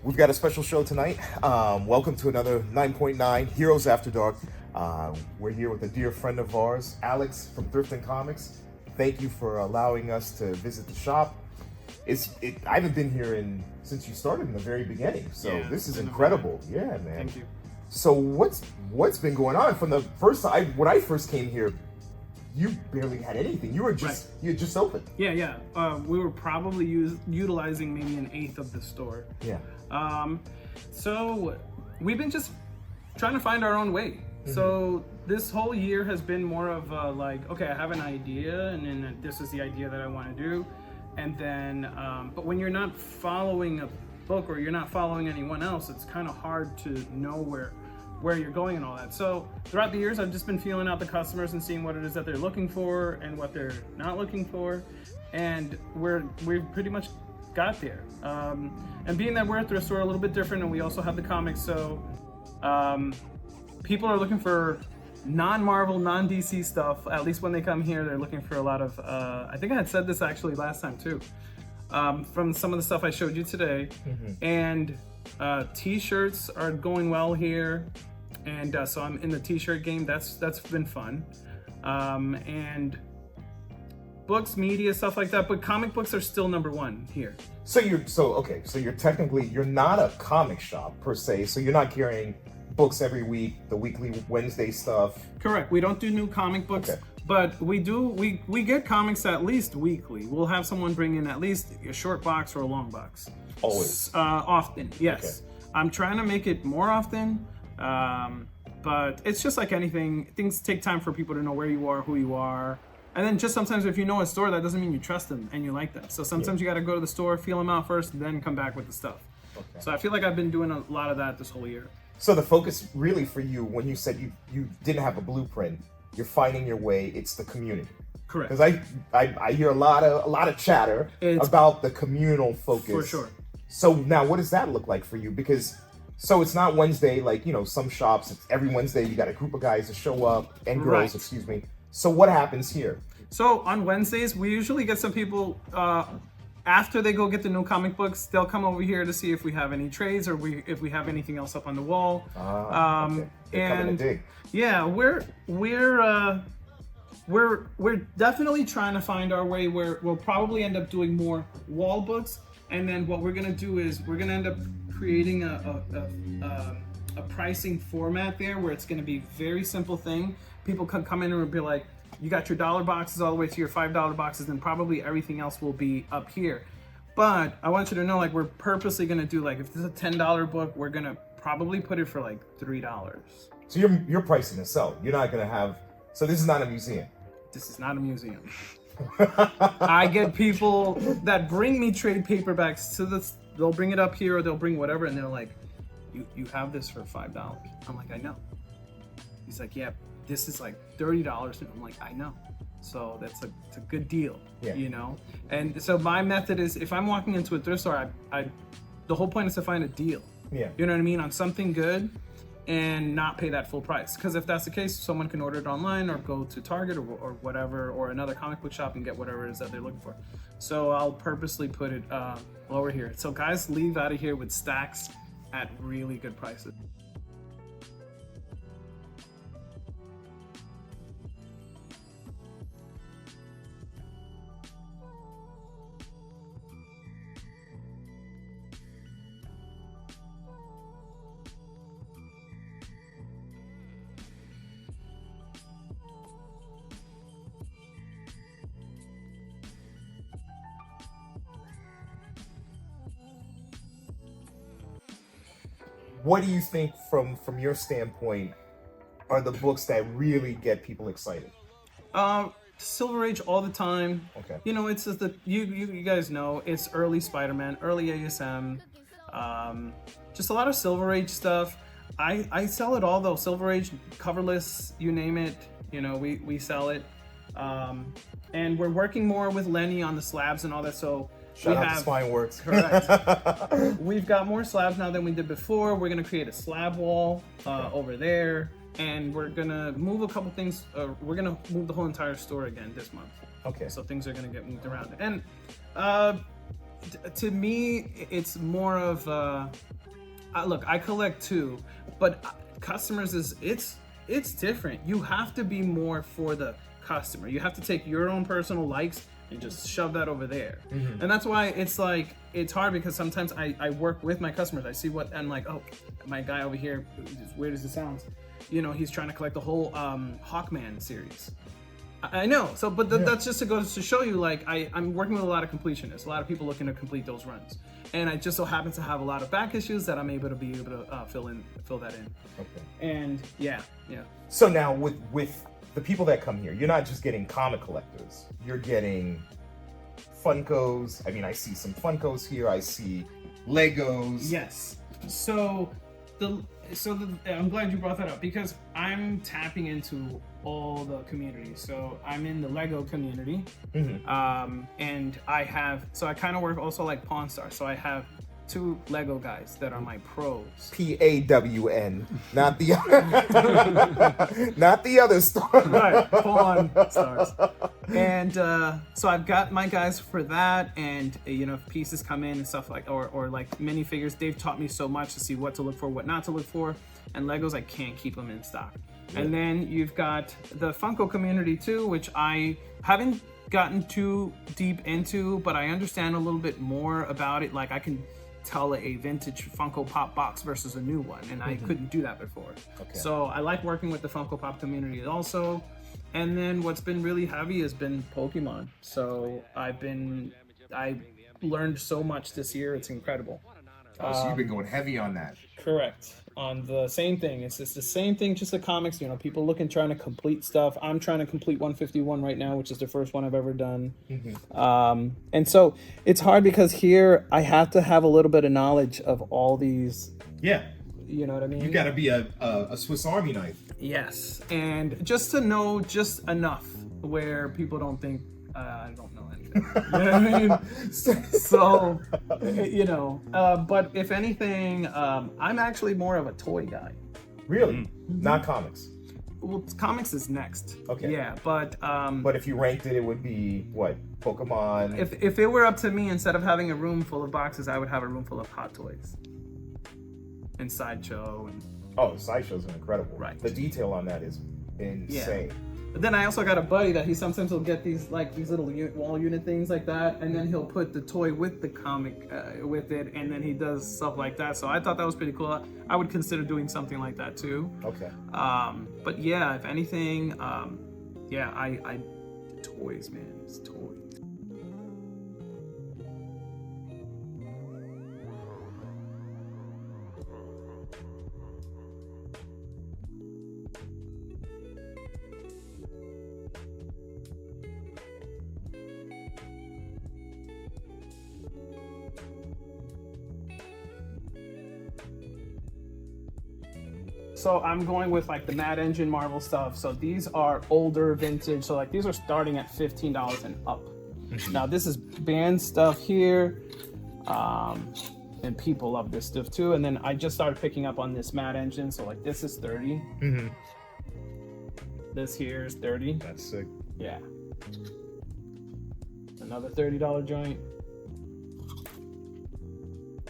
We've got a special show tonight. Welcome to another 9.9 Heroes After Dark. We're here with a dear friend of ours, Alex from Thrift and Comics. Thank you for allowing us to visit the shop. I haven't been here since you started in the very beginning, so Yeah, this is incredible. Yeah, man. Thank you. So what's been going on from the first time when I first came here? You barely had anything. You had just opened. Yeah. We were probably utilizing maybe an eighth of the store. Yeah. So we've been just trying to find our own way. Mm-hmm. So this whole year has been more of okay, I have an idea, and then this is the idea that I want to do, and then but when you're not following a book or you're not following anyone else, it's kind of hard to know where you're going and all that. So throughout the years, I've just been feeling out the customers and seeing what it is that they're looking for and what they're not looking for, and we've pretty much got there. And being that we're at thrift store a little bit different, and we also have the comics, so people are looking for non-Marvel, non-DC stuff. At least when they come here, they're looking for a lot of. I think I had said this actually last time too. From some of the stuff I showed you today, and t-shirts are going well here, and so I'm in the t-shirt game. That's been fun, and books, media, stuff like that. But comic books are still number one here. So you're technically not a comic shop per se. So you're not carrying books every week, the weekly Wednesday stuff. Correct. We don't do new comic books. Okay. But we get comics at least weekly. We'll have someone bring in at least a short box or a long box. Always. Often, yes. Okay. I'm trying to make it more often, but it's just like anything. Things take time for people to know where you are, who you are. And then just sometimes if you know a store, that doesn't mean you trust them and you like them. So sometimes you got to go to the store, feel them out first, then come back with the stuff. Okay. So I feel like I've been doing a lot of that this whole year. So the focus really for you, when you said you didn't have a blueprint, you're finding your way. It's the community. Correct. Because I hear a lot of chatter about the communal focus. For sure. So now, what does that look like for you? Because it's not Wednesday like some shops. It's every Wednesday you got a group of guys that show up and girls, right. Excuse me. So what happens here? So on Wednesdays, we usually get some people after they go get the new comic books. They'll come over here to see if we have any trades or if we have anything else up on the wall. Okay. They're coming to dig. Yeah, we're definitely trying to find our way where we'll probably end up doing more wall books, and then what we're gonna do is we're gonna end up creating a pricing format there where it's gonna be very simple thing. People can come in and be like, you got your $1 boxes all the way to your $5 boxes, and probably everything else will be up here. But I want you to know, we're purposely gonna do if this is a $10 book, we're gonna probably put it for $3. So you're pricing to sell. You're not gonna have. So this is not a museum. This is not a museum. I get people that bring me trade paperbacks to this. They'll bring it up here, or they'll bring whatever, and they're like, "You have this for $5." I'm like, "I know." He's like, "Yeah, this is $30," and I'm like, "I know." So it's a good deal, And so my method is, if I'm walking into a thrift store, the whole point is to find a deal. Yeah. You know what I mean, on something good, and not pay that full price. Because if that's the case, someone can order it online or go to Target or whatever, or another comic book shop and get whatever it is that they're looking for. So I'll purposely put it lower here. So guys leave out of here with stacks at really good prices. What do you think, from your standpoint, are the books that really get people excited? Silver Age all the time. Okay. It's just you guys know it's early Spider-Man, early ASM, just a lot of Silver Age stuff. I sell it all though. Silver Age, coverless, you name it. We sell it, and we're working more with Lenny on the slabs and all that. So. Shout out to Spineworks. Correct. We've got more slabs now than we did before. We're going to create a slab wall over there, and we're going to move a couple things. We're going to move the whole entire store again this month. Okay. So things are going to get moved around. And to me, it's more of look, I collect too, but customers it's different. You have to be more for the customer. You have to take your own personal likes and just shove that over there. And that's why it's like, it's hard, because sometimes I work with my customers. I see what, I'm like, oh, my guy over here, as weird as it sounds, you know, he's trying to collect the whole Hawkman series. I know. So, but that's just to go to show you, like, I'm working with a lot of completionists, a lot of people looking to complete those runs. And I just so happen to have a lot of back issues that I'm able to fill that in. Okay. And yeah. So now with the people that come here, you're not just getting comic collectors. You're getting Funkos. I mean, I see some Funkos here. I see Legos. Yes. So I'm glad you brought that up, because I'm tapping into all the communities. So I'm in the Lego community, and I kind of work also like Pawn Stars. So I have 2 Lego guys that are my pros. PAWN, not the not the other store. Right, Pawn Stars. And so I've got my guys for that, and you know, if pieces come in and stuff like, or like minifigures, they've taught me so much to see what to look for, what not to look for. And Legos, I can't keep them in stock. Yeah. And then you've got the Funko community too, which I haven't gotten too deep into, but I understand a little bit more about it. Like, I can tell a vintage Funko Pop box versus a new one, and I couldn't do that before. Okay. So I like working with the Funko Pop community also. And then what's been really heavy has been Pokemon. So I learned so much this year. It's incredible. Oh, so you've been going heavy on that. Correct. On the same thing. It's just the same thing, just the comics. You know, people trying to complete stuff. I'm trying to complete 151 right now, which is the first one I've ever done. And so it's hard, because here I have to have a little bit of knowledge of all these. Yeah. You know what I mean? You got to be a Swiss Army knife. Yes. And just to know just enough where people don't think I don't know anything. You know what I mean? So, you know, but if anything, I'm actually more of a toy guy. Really? Not comics? Well, comics is next. Okay. Yeah, but if you ranked it, it would be what? Pokemon? If it were up to me, instead of having a room full of boxes, I would have a room full of Hot Toys. And Sideshow. Oh, Sideshow's incredible. Right. The detail on that is insane. Yeah. But then I also got a buddy that he sometimes will get these little wall unit things like that, and then he'll put the toy with the comic with it, and then he does stuff like that. So I thought that was pretty cool. I would consider doing something like that too. Okay. But yeah, if anything, I toys, man, it's toys. So I'm going with like the Mad Engine Marvel stuff. So these are older vintage. So like these are starting at $15 and up. Now this is band stuff here. And people love this stuff too. And then I just started picking up on this Mad Engine. So like this is 30. This here is 30. That's sick. Yeah. Another $30 joint.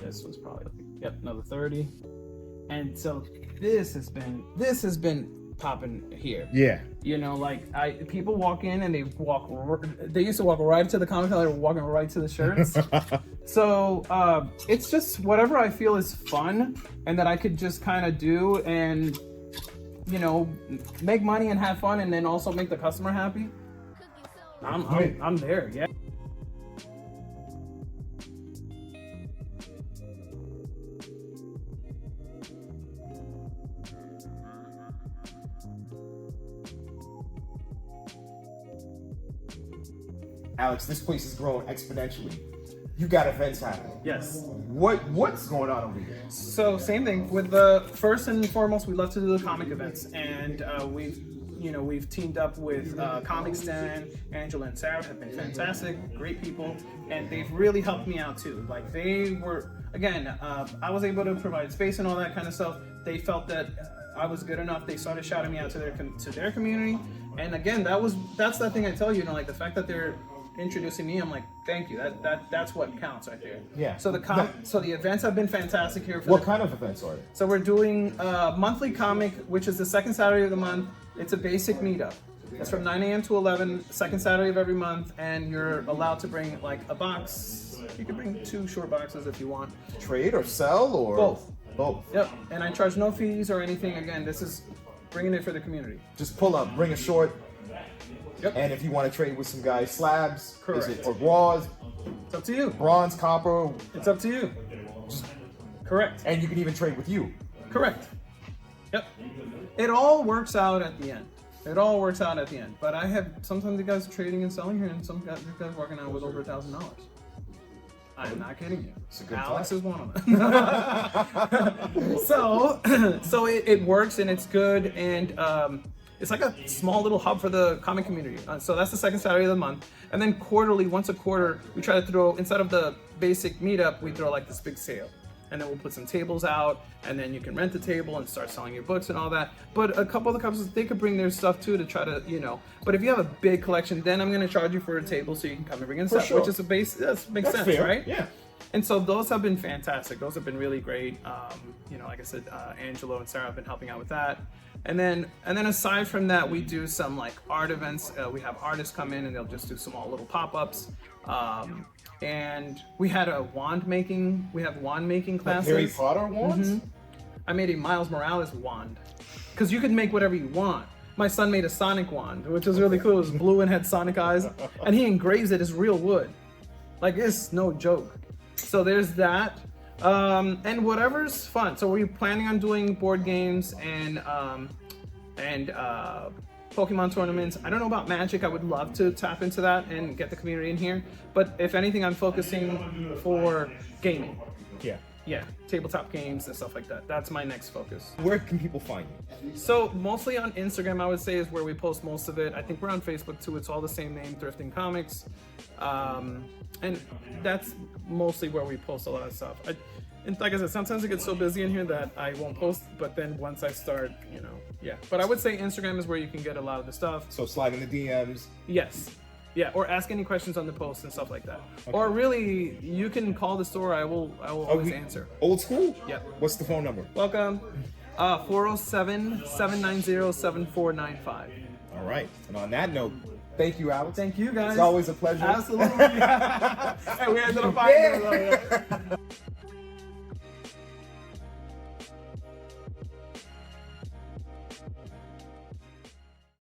This was probably, another 30. And so this has been popping here. Yeah. You know, like people walk in and they used to walk right to the comic, they were walking right to the shirts. So it's just whatever I feel is fun and that I could just kind of do and, you know, make money and have fun and then also make the customer happy. I'm there, yeah. Alex, this place is growing exponentially. You got events happening. Yes. What's going on over here? So same thing with the first and foremost, we love to do the comic events, and we've teamed up with Comic Stand. Angela and Sarah have been fantastic, great people, and they've really helped me out too. Like they were, again, I was able to provide space and all that kind of stuff. They felt that I was good enough. They started shouting me out to their community, and again, that's the thing I tell you, like the fact that they're introducing me, I'm like, thank you. That's what counts right there. Yeah. So the events have been fantastic here. What kind of events are they? So we're doing monthly comic, which is the second Saturday of the month. It's a basic meetup. It's from 9 a.m. to 11, second Saturday of every month, and you're allowed to bring like a box. You can bring 2 short boxes if you want. Trade or sell or Both. Both. Yep. And I charge no fees or anything. Again, this is bringing it for the community. Just pull up, bring a short. Yep. And if you want to trade with some guys, slabs, Correct. is it, or raws, It's up to you. bronze, copper, It's up to you. Correct. and you can even trade with you. Correct. Yep. It all works out at the end. It all works out at the end. But I have sometimes the guys trading and selling here, and some guys walking out with over $1,000. I'm not kidding you. It's a good Alex time. is one of them. so it works and it's good, and it's like a small little hub for the comic community. So that's the second Saturday of the month, and then quarterly, once a quarter, we try to throw, instead of the basic meetup, we throw like this big sale. And then we'll put some tables out, and then you can rent the table and start selling your books and all that. But a couple of the couples, they could bring their stuff too to try to, But if you have a big collection, then I'm going to charge you for a table so you can come and bring in stuff, sure. which is makes That's sense, fair. right? Yeah. And so those have been fantastic. Those have been really great. Like I said, Angelo and Sarah have been helping out with that. And then aside from that, we do some like art events. We have artists come in and they'll just do small little pop-ups. And we had a wand making. We have wand making classes. Harry Potter wands? I made a Miles Morales wand because you can make whatever you want. My son made a Sonic wand, which was really cool. It was blue and had Sonic eyes, and he engraves it as real wood. Like, it's no joke. So there's that, and whatever's fun. So we're planning on doing board games and Pokemon tournaments. I don't know about Magic. I would love to tap into that and get the community in here. But if anything, I'm focusing for gaming. Yeah. Yeah, tabletop games and stuff like that. That's my next focus. Where can people find you? So mostly on Instagram, I would say, is where we post most of it. I think we're on Facebook too. It's all the same name, Thrifting Comics. And that's mostly where we post a lot of stuff. And like I said, sometimes I get so busy in here that I won't post, but then once I start, yeah. But I would say Instagram is where you can get a lot of the stuff. So slide in the DMs. Yes. Yeah, or ask any questions on the post and stuff like that. Okay. Or really, you can call the store. I will always answer. Old school? Yeah. What's the phone number? Welcome. 407-790-7495. All right. And on that note, thank you, Alex. Thank you, guys. It's always a pleasure. Absolutely. And we ended up finding